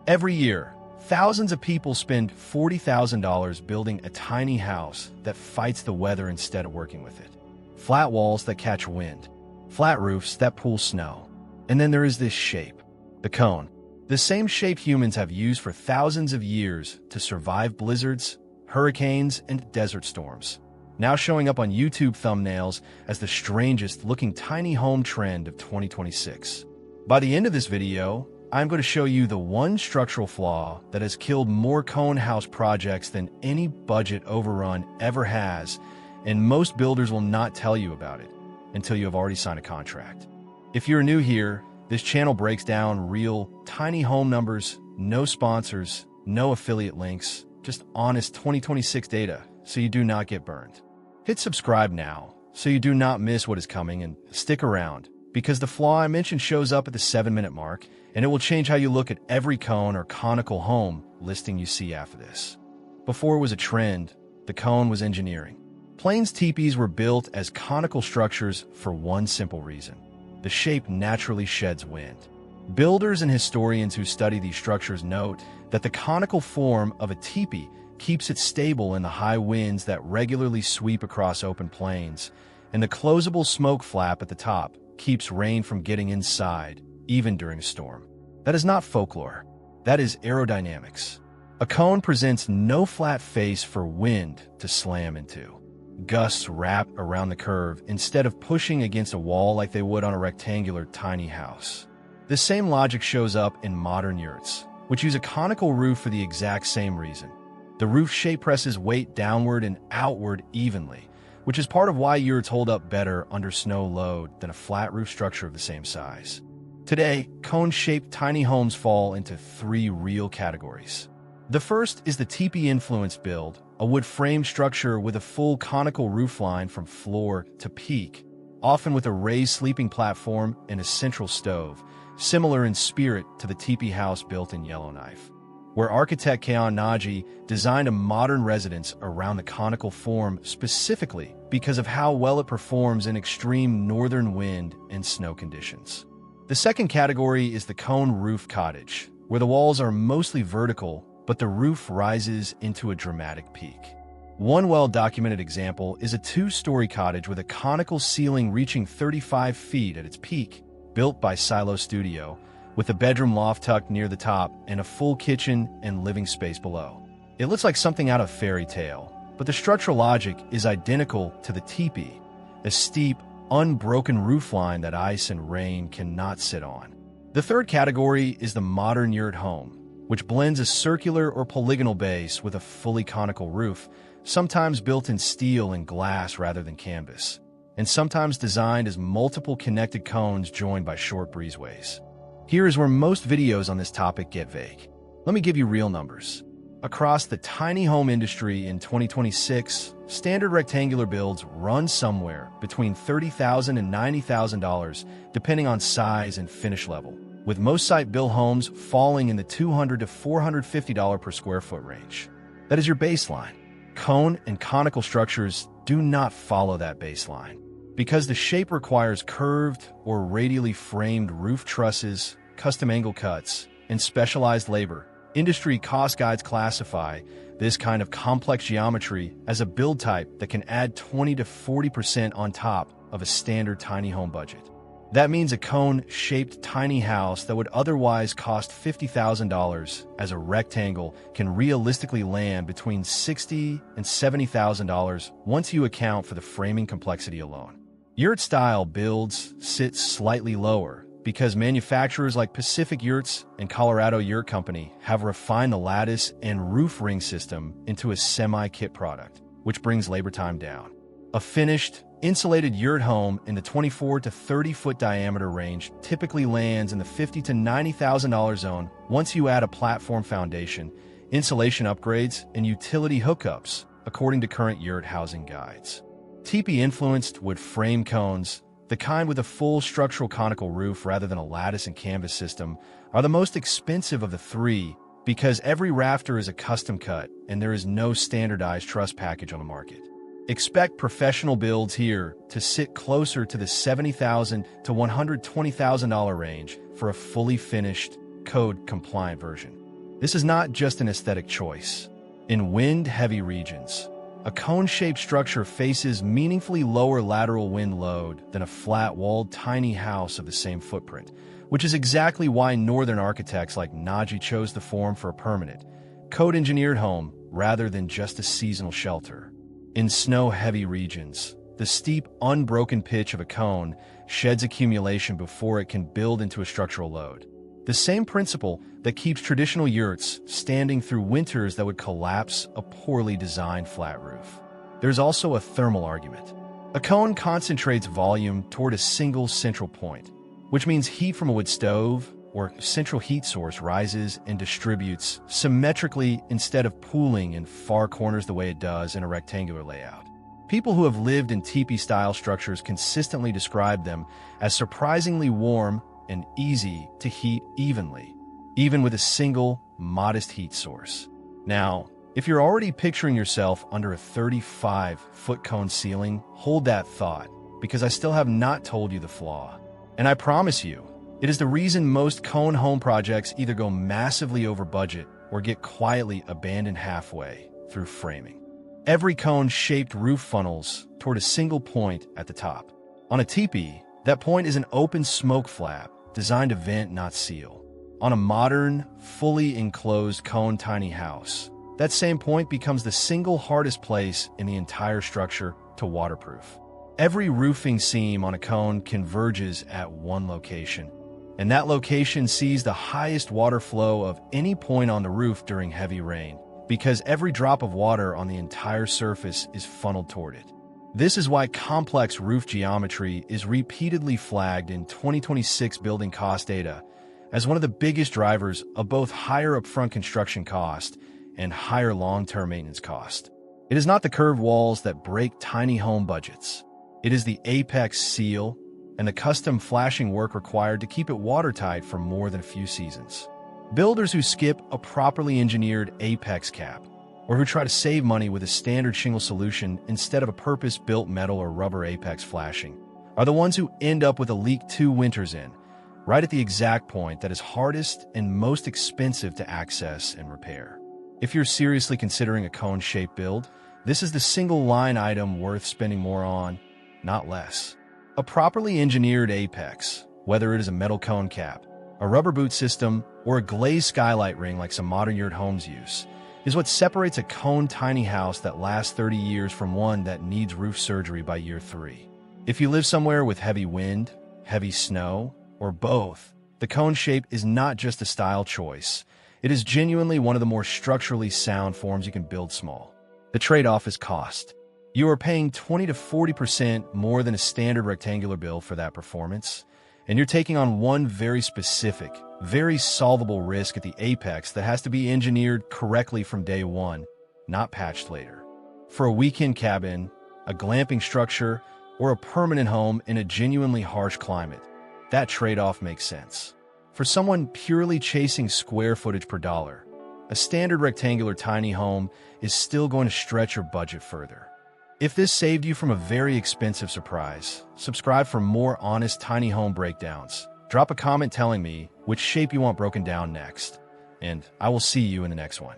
Every year, thousands of people spend $40,000 building a tiny house that fights the weather instead of working with it. Flat walls that catch wind, flat roofs that pull snow. And then there is this shape, the cone. The same shape humans have used for thousands of years to survive blizzards, hurricanes, and desert storms. Now showing up on YouTube thumbnails as the strangest looking tiny home trend of 2026. By the end of this video, I'm going to show you the one structural flaw that has killed more cone house projects than any budget overrun ever has, and most builders will not tell you about it until you have already signed a contract. If you're new here, this channel breaks down real, tiny home numbers, no sponsors, no affiliate links, just honest 2026 data, so you do not get burned. Hit subscribe now, so you do not miss what is coming, and stick around, because the flaw I mentioned shows up at the 7-minute mark, and it will change how you look at every cone or conical home listing you see after this. Before it was a trend, the cone was engineering. Plains teepees were built as conical structures for one simple reason. The shape naturally sheds wind. Builders and historians who study these structures note that the conical form of a teepee keeps it stable in the high winds that regularly sweep across open plains, and the closable smoke flap at the top keeps rain from getting inside, even during a storm. That is not folklore. That is aerodynamics. A cone presents no flat face for wind to slam into. Gusts wrap around the curve instead of pushing against a wall like they would on a rectangular tiny house. The same logic shows up in modern yurts, which use a conical roof for the exact same reason. The roof shape presses weight downward and outward evenly, which is part of why yurts hold up better under snow load than a flat roof structure of the same size. Today, cone-shaped tiny homes fall into three real categories. The first is the teepee-influenced build, a wood frame structure with a full conical roofline from floor to peak, often with a raised sleeping platform and a central stove, similar in spirit to the teepee house built in Yellowknife, where architect Keon Naji designed a modern residence around the conical form specifically because of how well it performs in extreme northern wind and snow conditions. The second category is the cone roof cottage, where the walls are mostly vertical, but the roof rises into a dramatic peak. One well-documented example is a 2-story cottage with a conical ceiling reaching 35 feet at its peak, built by Silo Studio, with a bedroom loft tucked near the top and a full kitchen and living space below. It looks like something out of fairy tale, but the structural logic is identical to the teepee, a steep, unbroken roofline that ice and rain cannot sit on. The third category is the modern yurt home, which blends a circular or polygonal base with a fully conical roof, sometimes built in steel and glass rather than canvas, and sometimes designed as multiple connected cones joined by short breezeways. Here is where most videos on this topic get vague. Let me give you real numbers. Across the tiny home industry in 2026, standard rectangular builds run somewhere between $30,000 and $90,000, depending on size and finish level, with most site-built homes falling in the $200 to $450 per square foot range. That is your baseline. Cone and conical structures do not follow that baseline. Because the shape requires curved or radially framed roof trusses, custom angle cuts, and specialized labor, industry cost guides classify this kind of complex geometry as a build type that can add 20 to 40% on top of a standard tiny home budget. That means a cone-shaped tiny house that would otherwise cost $50,000 as a rectangle can realistically land between $60,000 and $70,000 once you account for the framing complexity alone. Yurt-style builds sit slightly lower because manufacturers like Pacific Yurts and Colorado Yurt Company have refined the lattice and roof ring system into a semi-kit product, which brings labor time down. A finished, insulated yurt home in the 24 to 30-foot diameter range typically lands in the $50,000 to $90,000 zone once you add a platform foundation, insulation upgrades, and utility hookups, according to current yurt housing guides. Teepee-influenced wood frame cones, the kind with a full structural conical roof rather than a lattice and canvas system, are the most expensive of the three because every rafter is a custom cut and there is no standardized truss package on the market. Expect professional builds here to sit closer to the $70,000 to $120,000 range for a fully finished, code-compliant version. This is not just an aesthetic choice. In wind-heavy regions, a cone-shaped structure faces meaningfully lower lateral wind load than a flat-walled tiny house of the same footprint, which is exactly why northern architects like Naji chose the form for a permanent, code-engineered home rather than just a seasonal shelter. In snow-heavy regions, the steep, unbroken pitch of a cone sheds accumulation before it can build into a structural load. The same principle that keeps traditional yurts standing through winters that would collapse a poorly designed flat roof. There's also a thermal argument. A cone concentrates volume toward a single central point, which means heat from a wood stove or central heat source rises and distributes symmetrically instead of pooling in far corners the way it does in a rectangular layout. People who have lived in teepee-style structures consistently describe them as surprisingly warm and easy to heat evenly, even with a single, modest heat source. Now, if you're already picturing yourself under a 35-foot cone ceiling, hold that thought, because I still have not told you the flaw. And I promise you, it is the reason most cone home projects either go massively over budget or get quietly abandoned halfway through framing. Every cone-shaped roof funnels toward a single point at the top. On a teepee, that point is an open smoke flap designed to vent, not seal. On a modern, fully enclosed cone tiny house, that same point becomes the single hardest place in the entire structure to waterproof. Every roofing seam on a cone converges at one location, and that location sees the highest water flow of any point on the roof during heavy rain, because every drop of water on the entire surface is funneled toward it. This is why complex roof geometry is repeatedly flagged in 2026 building cost data as one of the biggest drivers of both higher upfront construction cost and higher long-term maintenance cost. It is not the curved walls that break tiny home budgets. It is the apex seal and the custom flashing work required to keep it watertight for more than a few seasons. Builders who skip a properly engineered apex cap, or who try to save money with a standard shingle solution instead of a purpose-built metal or rubber apex flashing, are the ones who end up with a leak 2 winters in, right at the exact point that is hardest and most expensive to access and repair. If you're seriously considering a cone-shaped build, this is the single line item worth spending more on, not less. A properly engineered apex, whether it is a metal cone cap, a rubber boot system, or a glazed skylight ring like some modern yurt homes use, is what separates a cone tiny house that lasts 30 years from one that needs roof surgery by year 3. If you live somewhere with heavy wind, heavy snow, or both, the cone shape is not just a style choice. It is genuinely one of the more structurally sound forms you can build small. The trade-off is cost. You are paying 20 to 40% more than a standard rectangular build for that performance, and you're taking on one very specific, very solvable risk at the apex that has to be engineered correctly from day one, not patched later. For a weekend cabin, a glamping structure, or a permanent home in a genuinely harsh climate, that trade-off makes sense. For someone purely chasing square footage per dollar, a standard rectangular tiny home is still going to stretch your budget further. If this saved you from a very expensive surprise, subscribe for more honest tiny home breakdowns. Drop a comment telling me which shape you want broken down next, and I will see you in the next one.